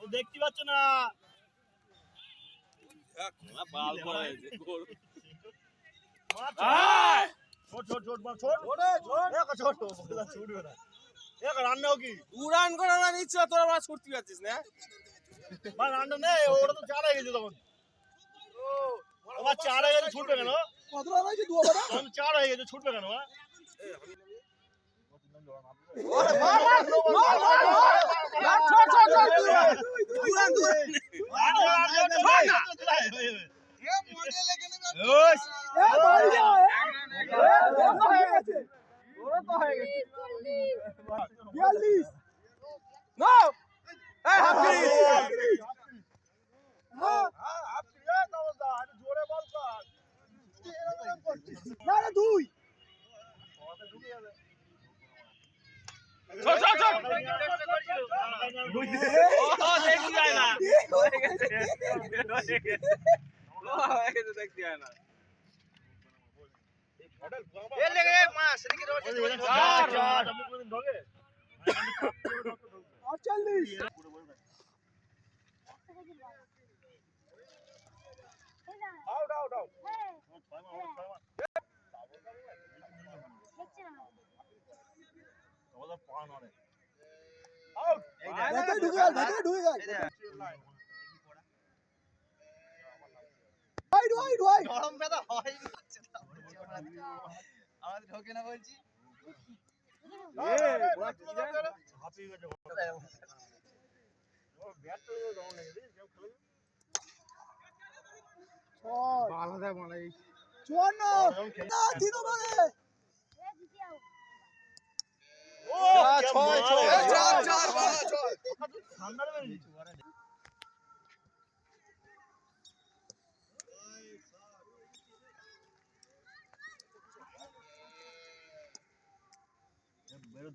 দেখতে পাচ্ছ না বাল করা হয়েছে গোল ছোট ছোট ছোট বল ছোট ছোট ছোট ছুটবে না রান্নাও কি উড়ান করে না নিচ্ছ তোরা মাছ ছুটতে পারছিস না ভাই রান্না নেই ওটা তো চার হয়ে গেছে তখন চার হয়ে গেছে ছুটবে কেন কত রান হয়েছে দুবারে তখন চার হয়ে গেছে ছুটবে কেন দুই ঢোকে না বলছি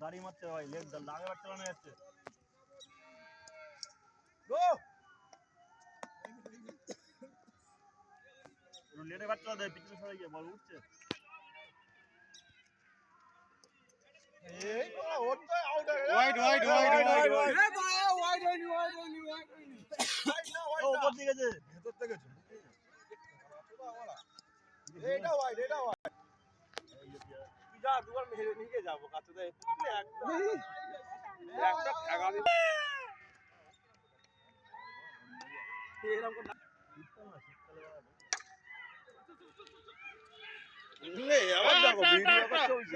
দাঁড়িয়ে মারছে ভাই লেগ লাগে বাড়তে বানা যাচ্ছে লেটে বাড়তে দেয় পিছনে সরে গিয়ে বল উঠছে উপর দিকে গেছে ভেতর থেকে দুবার মেরে নিয়ে যাবো কাছে একটা ঠেকা দিবে আবার দেখো ভিডিও করতে হইছে